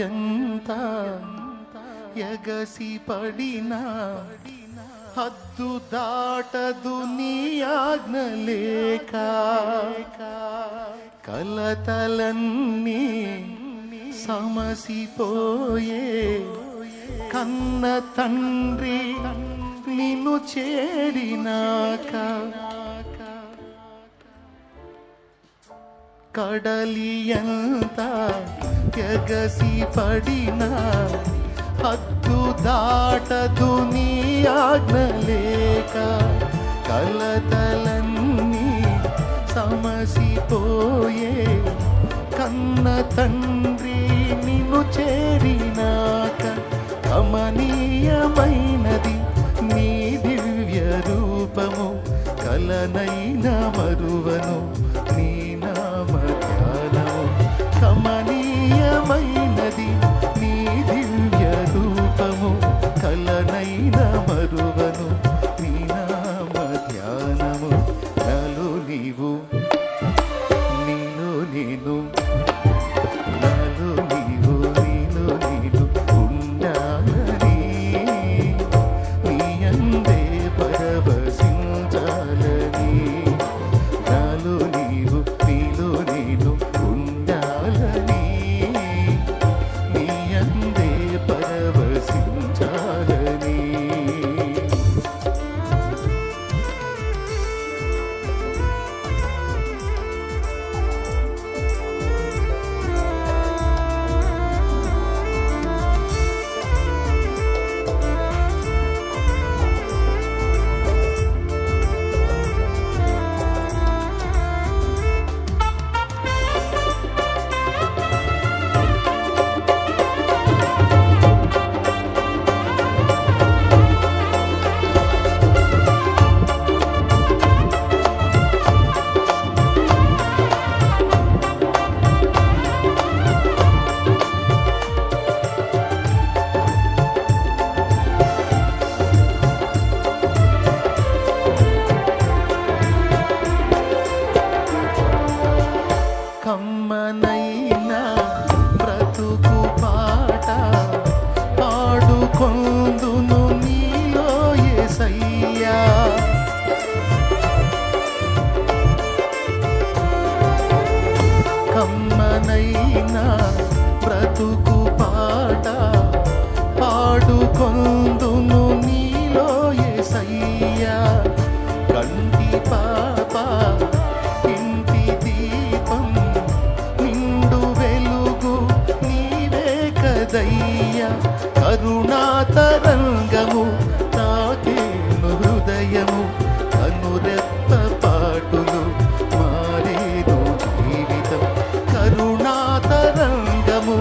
ఎంత ఎగసి పడినా హద్దు దాటదు నీ ఆజ్ఞ లేక. కలతలన్నీ సమసిపోయే కన్న తండ్రి నిన్ను చేరినాక. కడలి ఎంత ఎగసి పడినా హద్దు దాటదు నీ ఆజ్ఞ లేక. కలతలన్నీ సమసిపోయే కన్న తండ్రి నిన్ను చేరినాక. కమనీయమైనది నీ దివ్య రూపము, కలనైన మరువను నీ నామ ధ్యానము. కమనీయమైనది నీ దివ్య రూపము, కలనైన మరువను నీ నామ ధ్యానము. నాలో నీవు నీలో నేను, నాలో నీవు నీలో నేను ఉండాలని, నీ అందే పరవశించాలని. నాలో నీవు నీలో నేను ఉండాలని, నీ అందే పరవశించాలని. కమ్మనైనా బ్రతుకు పాట పాడుకొందును నీలో యేసయ్యా. కమ్మనైనా బ్రతుకు పాట పాడుకొందును నీలో యేసయ్యా. కంటి పాప ఇంటి దీపం నిండు వెలుగు నీవే కదయ్యా. కరుణాతరంగము తాకేను హృదయము, కనురెప్ప పాటులు మారేను జీవితం. కరుణాతరంగము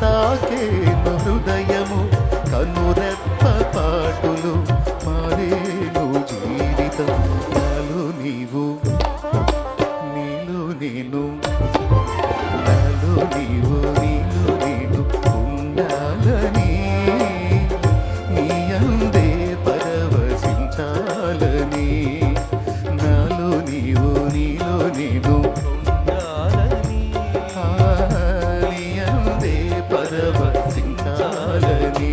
తాకేను హృదయము, కనురెప్ప పాటులు మారేను జీవితం. నాలో నీవు నీలో నేను, నాలో నీవు నీలో నేను ఉండాలని, నీ అందే పరవశించాలని. నాలో నీవు నీలో నేను ఉండాలని, నీ అందే పరవశించాలని.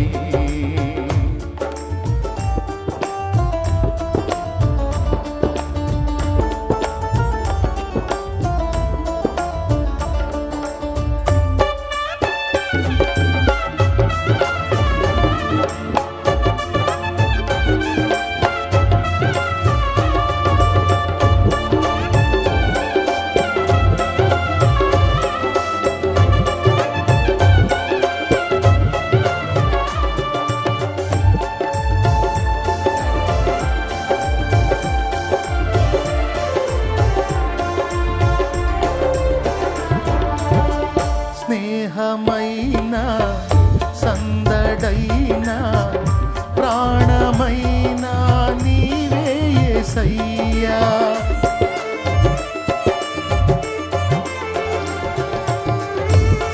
స్నేహమైన సందడైన ప్రాణమైన నీవే యేసయ్యా.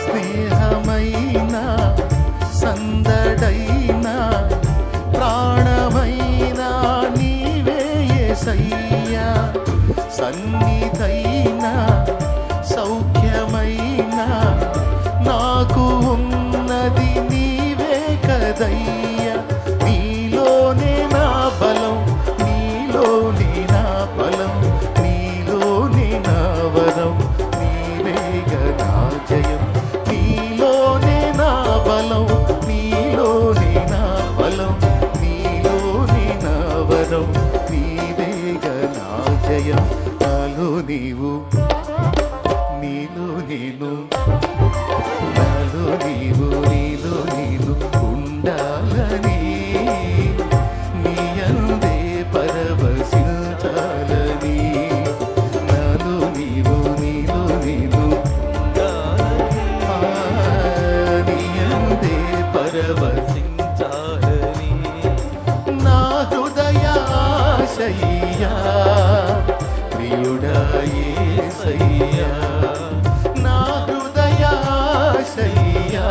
స్నేహమైన సందడైన ప్రాణమైన నీవే యేసయ్యా. సన్నిధైన సౌఖ్యమైన నాకు ఉన్న నీవు నీలో నేను నాలో నీవు నీలో నేను ఉండాలని నీ అందే పరవశించాలని నాలో నీవు నీలో నేను నీ అందే పరవశించాలని నా హృదయాశయ్యా ప్రియుడా యేసయ్యా నా హృదయాశయ్యా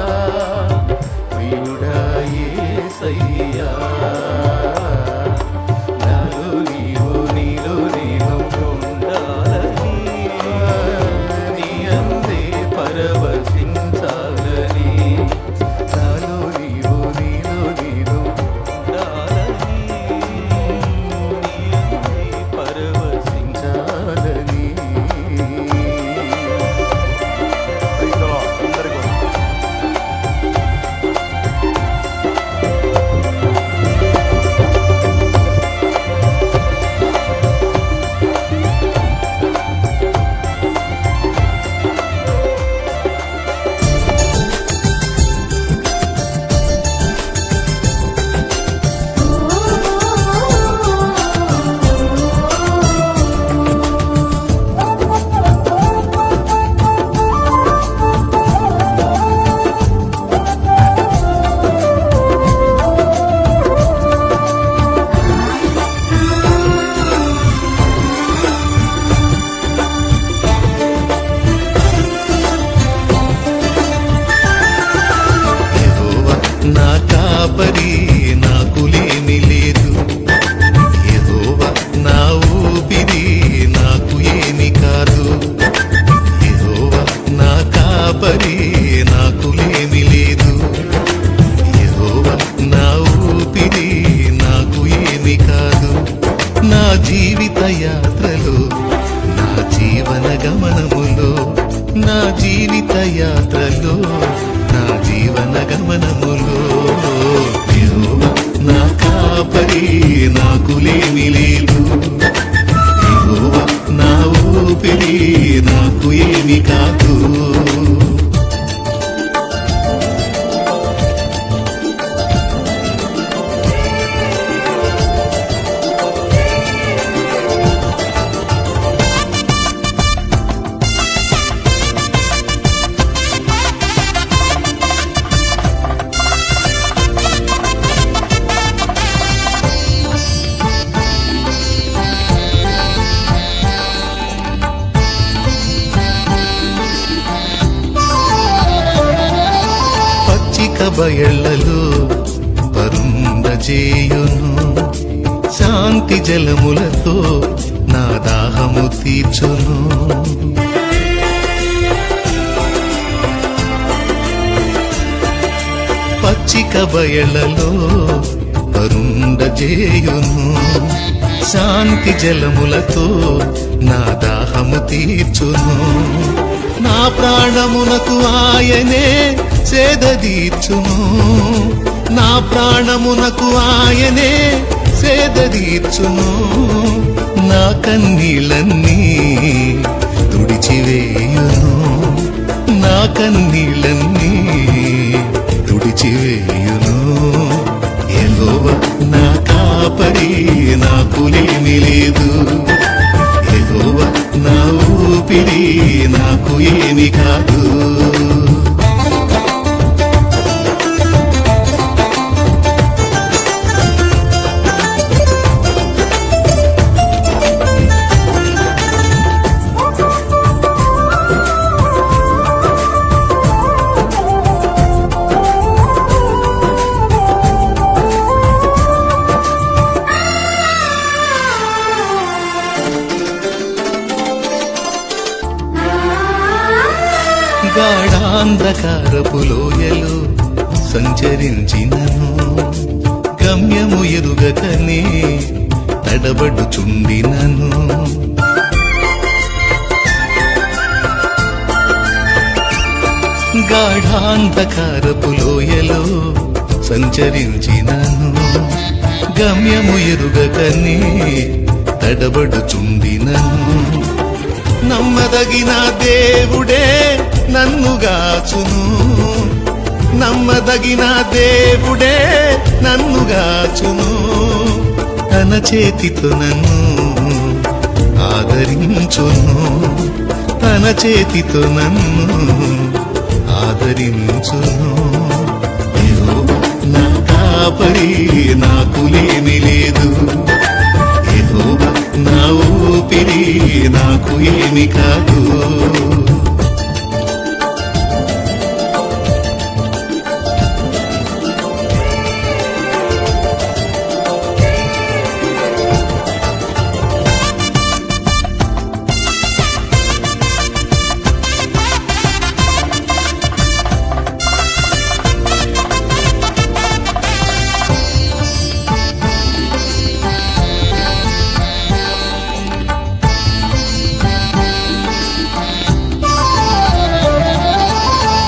ప్రియుడా యేసయ్యా నాలో నీవు నీలో నేను ఉండాలని నీ అందే పరవశించాలని నాలో నీవు నీలో నేను ఉండాలని నీ అందే పరవశించాలని. Praise the Lord. అందరికీ యెహోవా నా కాపరి నాకు లేమి లేదు యెహోవా నా ఊపిరి నాకు ఏమి కాదు యెహోవా నా కాపరి నాకు లేమి లేదు యెహోవా నా ఊపిరి నాకు ఏమి కాదు నా జీవిత యాత్రలో నా జీవన గమనములో నా జీవిత యాత్రలో నా జీవన గమనములో యెహోవా నా కాపరి నాకు లేమి లేదు యెహోవా నా ఊపిరి నాకు ఏమి కాదు. పచ్చిక బయళ్లలో పరుండజేయును శాంతి జలములతో నా దాహము తీర్చును పచ్చిక బయళ్లలో పరుండజేయును శాంతి జలములతో నా దాహము తీర్చును నా ప్రాణమునకు ఆయనే సేద తీర్చును నా ప్రాణమునకు ఆయనే సేద తీర్చును నా కన్నీళ్ళన్నీ తుడిచివేయును నా కన్నీళ్ళన్నీ తుడిచివేయును యెహోవా నా కాపరి నాకు లేమి లేదు యెహోవా నా ఊపిరి నాకు ఏమి కాదు. గాఢాంధకారపు లోయలో సంచరించినను గమ్యము ఎరుగకనే తడబడుచుండినను గాఢాంధకారపు లోయలో సంచరించినను గమ్యము ఎరుగకనే తడబడుచుండినను నమ్మదగిన దేవుడే నన్నుగాచును, నమ్మదగిన దేవుడే నన్నుగాచును. తన చేతితో నన్ను ఆదరించును, తన చేతితో నన్ను ఆదరించును. యెహోవా నా కాపరి, నాకు లేమి లేదు. యెహోవా నా ఊపిరి, నాకు ఏమి కాదు.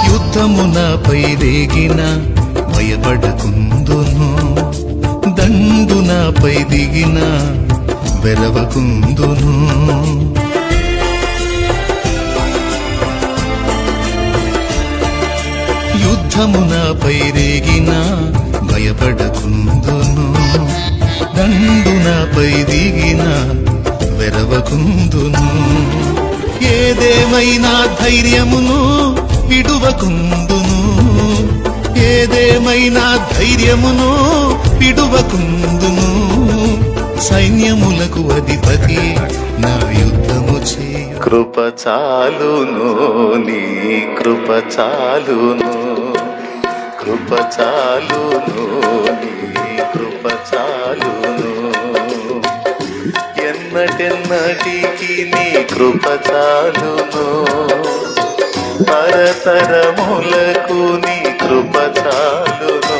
యుద్ధమునపై రేగిన భయపడకుందును, దండునపై దిగిన వెరవకుందును. యుద్ధమునపై రేగిన భయపడకుందును, దండునపై దిగిన వెరవకుందును. ఏదేమైనా ధైర్యమును విడువకుందును, ఏదేమైనా ధైర్యమును విడువకుందును. సైన్యములకు అధిపతి నా యుద్ధము చేయు. కృప చాలును, నీ కృప చాలును, కృప చాలును, నీ కృప చాలును. ఎన్నటెన్నటికి నీ కృప చాలును, తరతరములకు నీ కృప చాలును,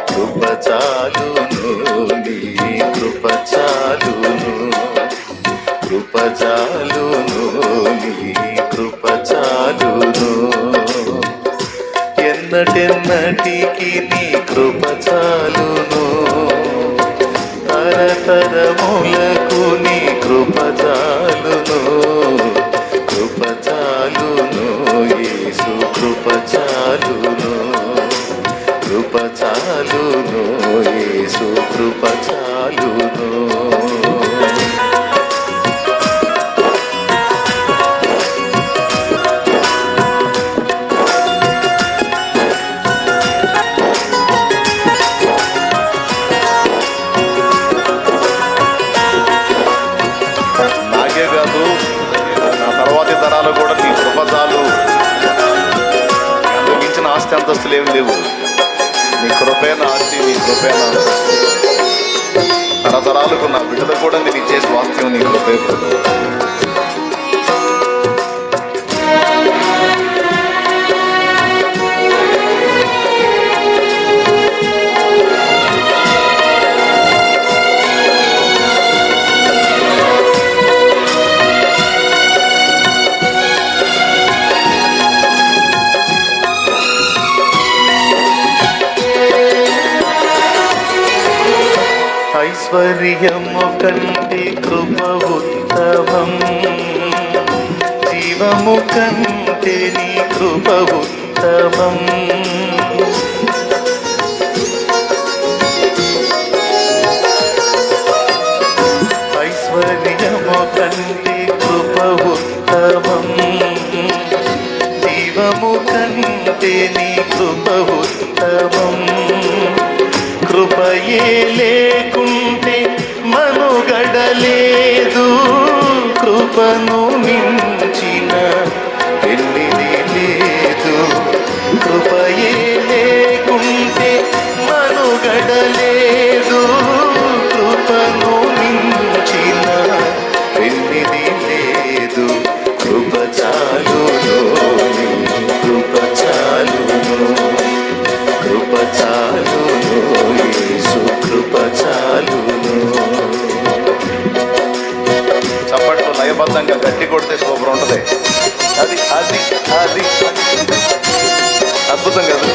కృప చాలును, నీ కృప చాలును, కృప చాలును, నీ కృప చాలును. ఎన్నటెన్నటికి నీ కృప చాలును, తరతరములకు నీ కృప చాలును, కృప చాలును, యేసు కృప చాలును, కృప చాలును, యేసు కృప చాలును. నాకే కాదు, నా తర్వాతి తరాలు కూడా నీ కృప చాలు. అందుకు మించిన ఆస్తి అంతస్తులు ఏమి లేవు. నీ కృపేన ఆస్తి, నీ కృపేన అంతస్తు. తరతరాలకు నా బిడ్డలకు కూడా నేను ఇచ్చే స్వాస్థ్యం నీ కృపే. ఐశ్వర్యము కంటే కృప ఉత్తమం, జీవము కంటే నీ కృప ఉత్తమం. ఐశ్వర్యము కంటే కృప ఉత్తమం, జీవము కంటే నీ కృప ఉత్తమం. కృపయే లేకుంటే మనుగడలేదు, కృపను మించిన పెళ్ళిది లేదు. కృపయే లేకుంటే మనుగడలేదు, కృపను మించిన పెళ్ళిది లేదు. కృప చాలును, కృప చాలును, కృప చాలును, యేసు కృప చాలును. చప్పట్లు లయబద్ధంగా గట్టి కొడితే సూపర్ ఉంటుంది. అది అది అది అద్భుతం కదా.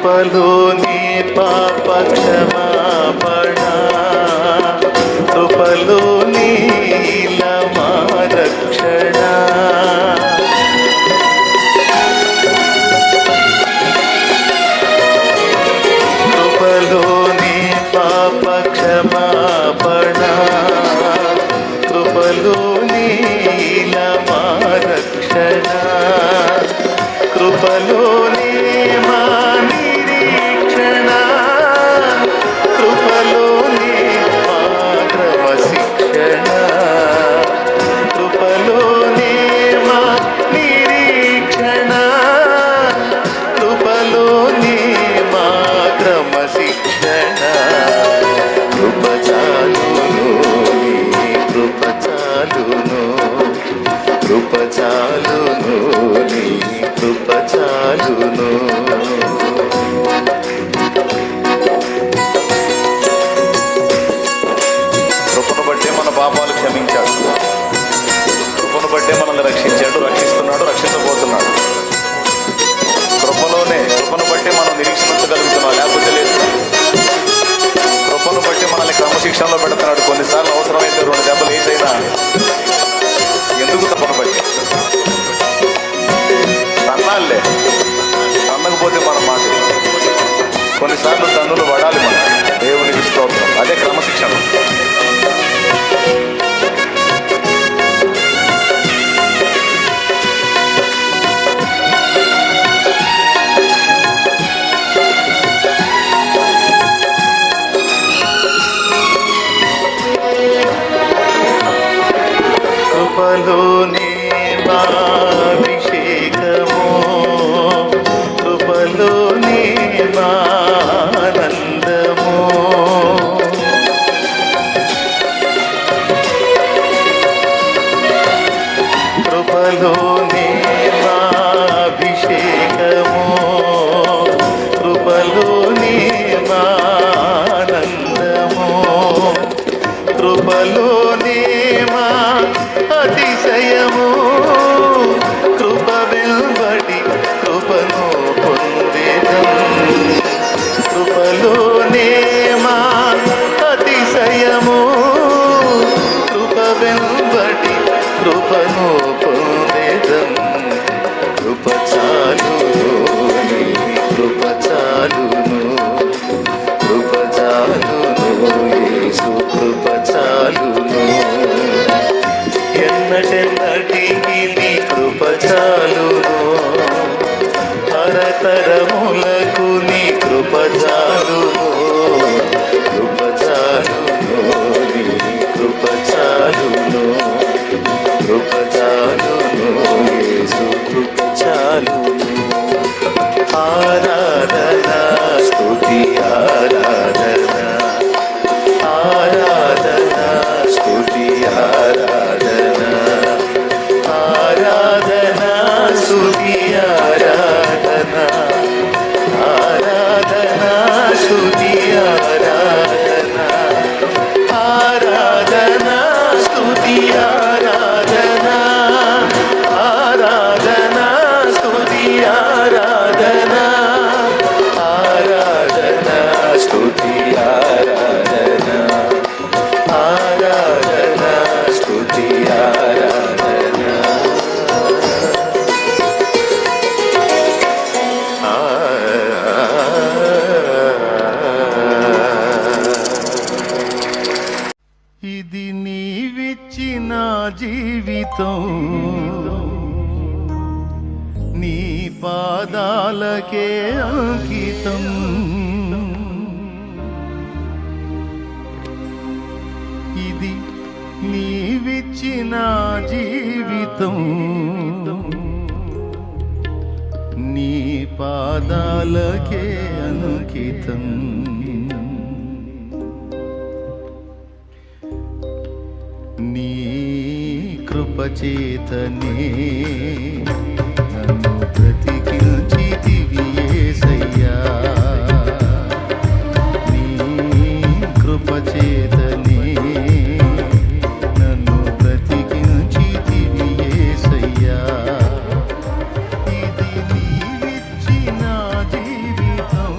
కృపలోని పాప క్షమాపణ, కృపలోని మా రక్షణ. కృపలోని పాప క్షమాపణ, కృపలోని మా రక్షణ, కృపలోని మా నిరీక్షణ, కృపలోని మా క్రమశిక్షణ, కృపలోని మా నిరీక్షణ, కృపలోని మా క్రమశిక్షణ. కృప చాలును, నీ కృప చాలును, కృప చాలును, నీ కృప చాలును. కృపను బట్టే మన పాపాలు క్షమించాడు, కృపను బట్టే మనల్ని రక్షించాడు, రక్షిస్తున్నాడు, రక్షించబోతున్నాడు. కృపను బట్టి మనం నిరీక్షించగలుగుతున్నాం, లేకపోతే లేదు. కృపను బట్టి మనల్ని క్రమశిక్షణలో పెడుతున్నాడు. కొన్నిసార్లు అవసరమైతే 2 దెబ్బలు వేసైనా ఎందుకు తప్పను బట్టి తన్నాలే, తన్నకపోతే మనం మాట. కొన్నిసార్లు తన్నులు పడాలి మనం. దేవునికి స్తోత్రం. అదే క్రమశిక్షణ. కృపలోని మా అభిషేకము, కృపలోని మా ఆనందము, కృపలోని మా అభిషేకము, కృపలోని మా ఆనందము, కృపలోని మా అతిశయము, కృప వెల్బడి కృపను పొందేదం, కృపలోనే మా అతిశయము, కృప వెల్బడి కృపను పొందేదం. కృప చాలును, నీ కృప చాలును, కృప చాలును, యేసు కృప చాలును. ఎన్నటెన్నటికి నీ కృప చాలును, తరతరములకు నీ కృప చాలును, కృప చాలును, నీ కృప చాలును, కృప చాలును, యేసు కృప చాలును. ఆరాధన స్తుతి ఆరాధన, ఆరాధన స్తుతి ఆరాధన, ఆరాధన స్తుతి ఆరాధన, ఆరాధన స్తుతి ఆరాధన, ఆరాధన స్తుతి ఆరాధన, ఆరాధన స్తుతి ఆరాధన, ఆరాధన స్తుతి ఆరాధన, ఆరాధన స్తుతి ఆరాధన. ఇది నీవిచ్చిన జీవితం, నీ పాదాలకే అంకితం. ఇది నీవిచ్చిన జీవితం, నీ పాదాలకే అంకితం. నీ కృపచేతనే నన్ను బ్రతికించితివి యేసయ్యా, నీ కృపచేతనే నన్ను బ్రతికించితివి యేసయ్యా. ఇది నీవిచ్చిన జీవితం,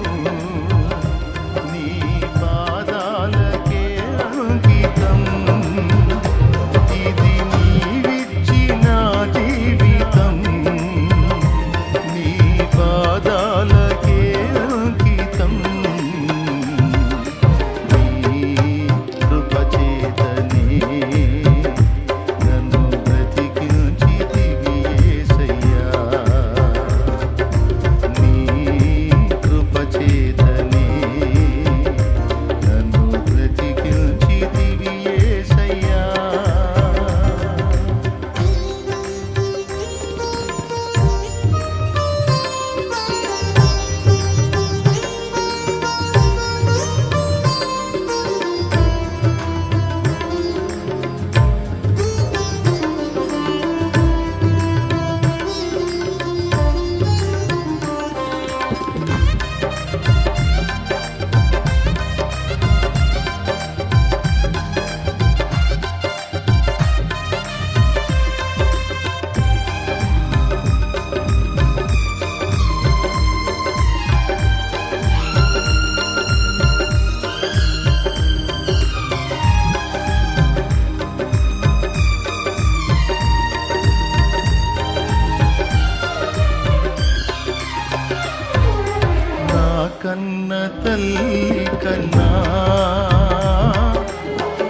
కన్న తల్లి కన్నా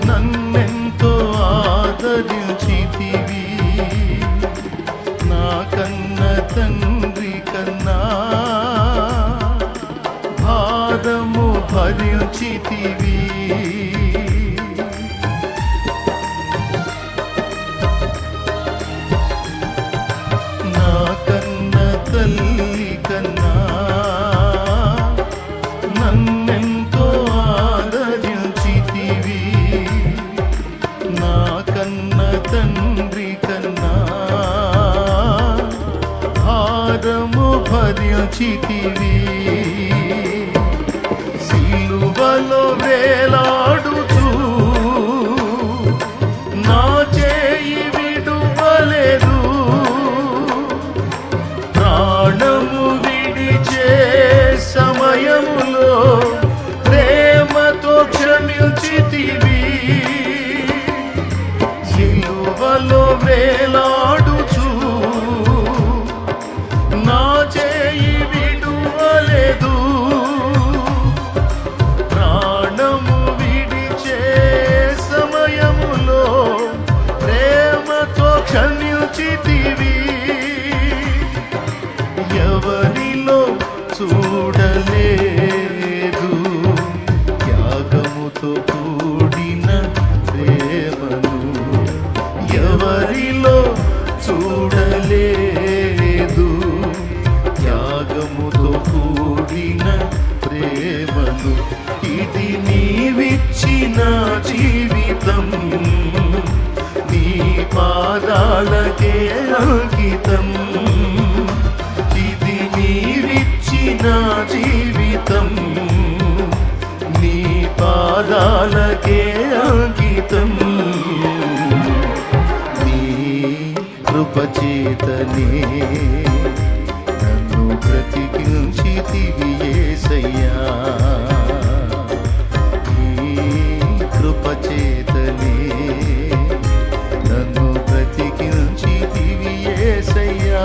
నన్నెంతో ఆదరించితివి, నా కన్న తండ్రి కన్నా భారము భరించితివి. నా కన్న తల్లి కన్నా నన్నెంతో ఆదరించితివి, నా కన్న తండ్రి కన్నా భారము భరించితివి. సిలువలో వేలాడుచు నా చేయి విడువలేదు, ప్రాణము విడిచే సమయములో ప్రేమతో క్షమించితివి. సిలువలో వేలాడుచు నా చేయి విడువలేదు, ప్రాణము విడిచే సమయములో ప్రేమతో క్షమించితివి. ఎవరిలో చూడలేదు త్యాగముతో కూడిన ప్రేమను, ఎవరిలో చూడలేదు త్యాగముతో కూడిన ప్రేమను. ఇది నీవిచ్చిన జీవితం, నీ పాదాలకే అంకితం. ఇది నీవిచ్చిన జీవితం, నీ పాదాలకే అంకితం. నీ కృపచేతనే నన్ను బ్రతికించితివి యేసయ్యా, నీ కృపచేతనే నన్ను బ్రతికించితివి యేసయ్యా.